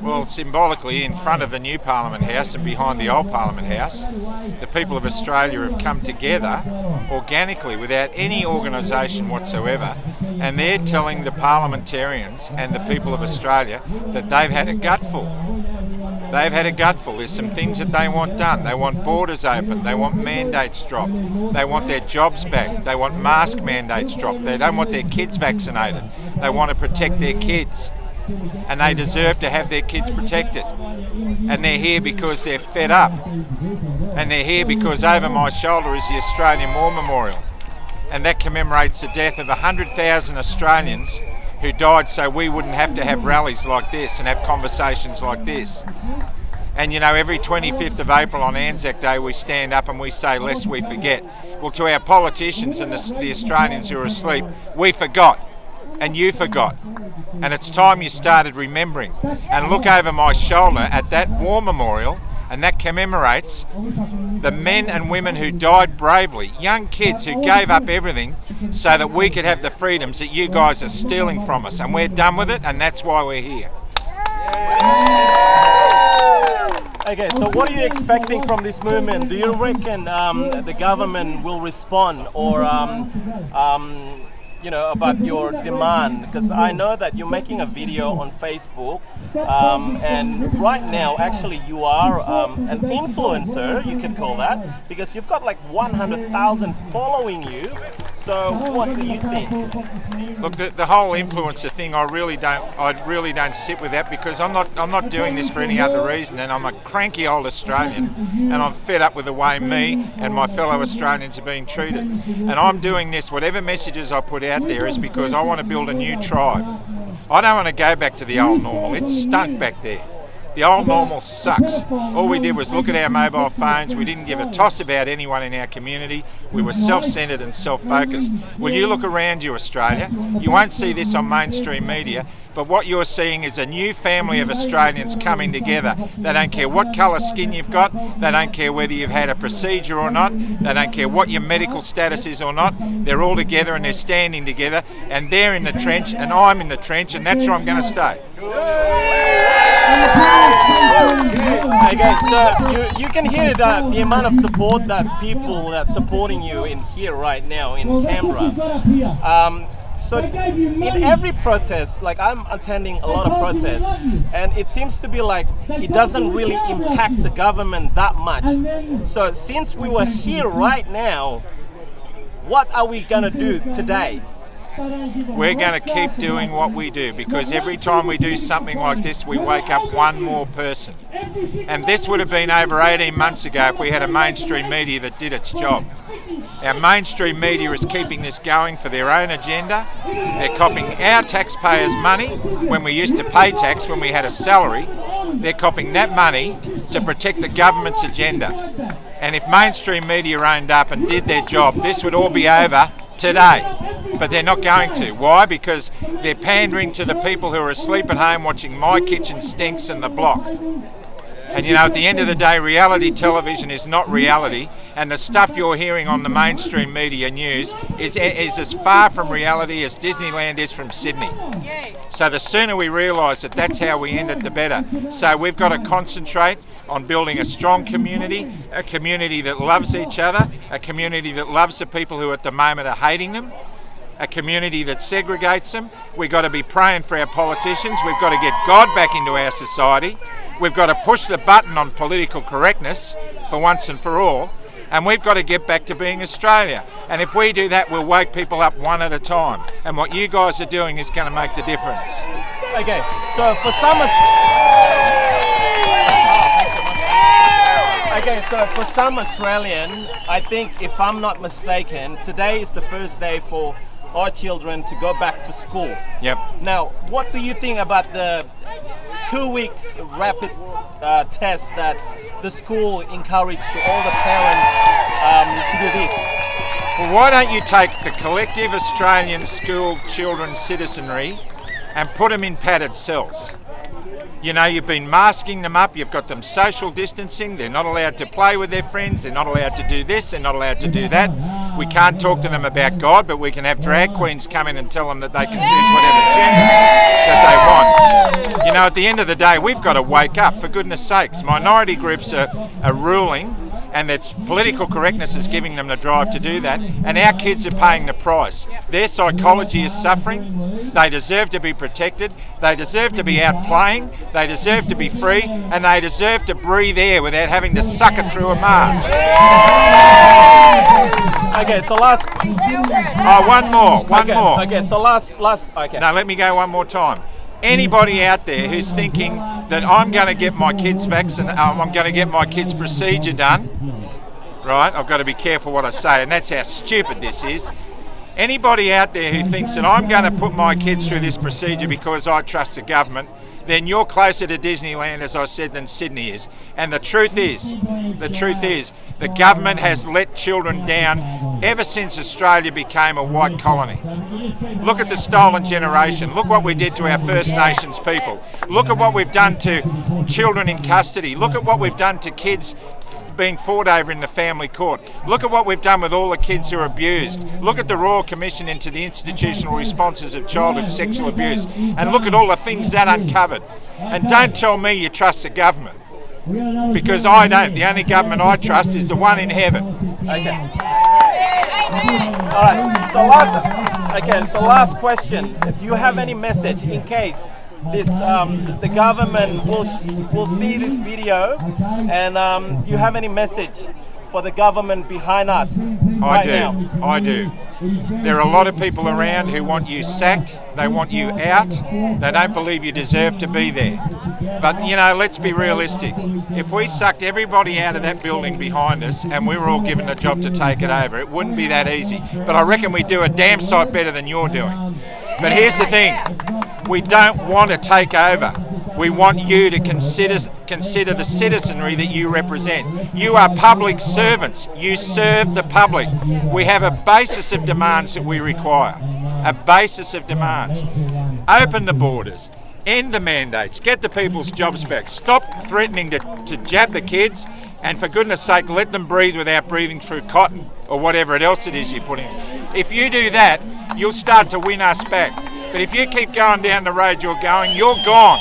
Well, symbolically, in front of the new Parliament House and behind the old Parliament House, the people of Australia have come together organically without any organisation whatsoever, and they're telling the parliamentarians and the people of Australia that they've had a gutful. They've had a gutful. There's some things that they want done. They want borders open. They want mandates dropped. They want their jobs back. They want mask mandates dropped. They don't want their kids vaccinated. They want to protect their kids. And they deserve to have their kids protected. And they're here because they're fed up. And they're here because over my shoulder is the Australian War Memorial. And that commemorates the death of 100,000 Australians who died so we wouldn't have to have rallies like this and have conversations like this. And you know, every 25th of April on Anzac Day we stand up and we say, lest we forget. Well, to our politicians and the Australians who are asleep, we forgot. And you forgot. And it's time you started remembering. And look over my shoulder at that war memorial, and that commemorates the men and women who died bravely, young kids who gave up everything so that we could have the freedoms that you guys are stealing from us. And we're done with it, and that's why we're here. Okay, so what are you expecting from this movement? Do you reckon the government will respond, or about your demand? Because I know that you're making a video on Facebook, and right now actually you are an influencer, you could call that, because you've got like 100,000 following you. So what do you think? Look, the whole influencer thing, I really don't sit with that, because I'm not doing this for any other reason than I'm a cranky old Australian and I'm fed up with the way me and my fellow Australians are being treated. And I'm doing this, whatever messages I put out there, is because I want to build a new tribe. I don't want to go back to the old normal. It's stunk back there. The old normal sucks. All we did was look at our mobile phones. We didn't give a toss about anyone in our community. We were self-centred and self-focused. Well, you look around you, Australia. You won't see this on mainstream media, but what you're seeing is a new family of Australians coming together. They don't care what colour skin you've got. They don't care whether you've had a procedure or not. They don't care what your medical status is or not. They're all together and they're standing together, and they're in the trench and I'm in the trench, and that's where I'm going to stay. Okay, so you can hear the amount of support that people that supporting you in here right now in Canberra. So in every protest, like I'm attending a lot of protests, and it seems to be like it doesn't really impact the government that much. So since we were here right now, what are we gonna do today? We're going to keep doing what we do, because every time we do something like this, we wake up one more person. And this would have been over 18 months ago if we had a mainstream media that did its job. Our mainstream media is keeping this going for their own agenda. They're copying our taxpayers' money when we used to pay tax, when we had a salary. They're copying that money to protect the government's agenda. And if mainstream media owned up and did their job, this would all be over today. But they're not going to. Why? Because they're pandering to the people who are asleep at home watching My Kitchen Stinks and The Block. And you know, at the end of the day, reality television is not reality, and the stuff you're hearing on the mainstream media news is as far from reality as Disneyland is from Sydney. So the sooner we realise that that's how we end it, the better. So we've got to concentrate on building a strong community, a community that loves each other, a community that loves the people who at the moment are hating them, a community that segregates them. We've got to be praying for our politicians. We've got to get God back into our society. We've got to push the button on political correctness for once and for all. And we've got to get back to being Australia. And if we do that, we'll wake people up one at a time. And what you guys are doing is going to make the difference. Okay, so for some Australian, I think, if I'm not mistaken, today is the first day for our children to go back to school. Yep. Now, what do you think about the 2 weeks rapid test that the school encouraged to all the parents to do this? Well, why don't you take the collective Australian school children's citizenry and put them in padded cells? You know, you've been masking them up, you've got them social distancing, they're not allowed to play with their friends, they're not allowed to do this, they're not allowed to do that. We can't talk to them about God, but we can have drag queens come in and tell them that they can choose whatever gender that they want. You know, at the end of the day, we've got to wake up, for goodness sakes. Minority groups are ruling, and that's political correctness is giving them the drive to do that, and our kids are paying the price. Their psychology is suffering. They deserve to be protected, they deserve to be out playing, they deserve to be free, and they deserve to breathe air without having to suck it through a mask. Okay, so last. Oh, one more. Okay, so last. Okay. No, let me go one more time. Anybody out there who's thinking that I'm going to get my kids I'm going to get my kids' procedure done, right? I've got to be careful what I say, and that's how stupid this is. Anybody out there who thinks that I'm going to put my kids through this procedure because I trust the government, then you're closer to Disneyland, as I said, than Sydney is. And the truth is, the government has let children down ever since Australia became a white colony. Look at the stolen generation. Look what we did to our First Nations people. Look at what we've done to children in custody. Look at what we've done to kids being fought over in the family court. Look at what we've done with all the kids who are abused. Look at the Royal Commission into the institutional responses of childhood sexual abuse, and look at all the things that uncovered. And don't tell me you trust the government, because I don't. The only government I trust is the one in heaven. Okay. All right. So last question. If you have any message in case this the government will see this video, and you have any message for the government behind us now? I do. There are a lot of people around who want you sacked, they want you out, they don't believe you deserve to be there. But, you know, let's be realistic. If we sucked everybody out of that building behind us and we were all given a job to take it over, it wouldn't be that easy. But I reckon we'd do a damn sight better than you're doing. But here's the thing, we don't want to take over. We want you to consider the citizenry that you represent. You are public servants. You serve the public. We have a basis of demands that we require. A basis of demands. Open the borders. End the mandates. Get the people's jobs back. Stop threatening to jab the kids. And for goodness sake, let them breathe without breathing through cotton or whatever else it is you put in. If you do that, you'll start to win us back. But if you keep going down the road you're going, you're gone.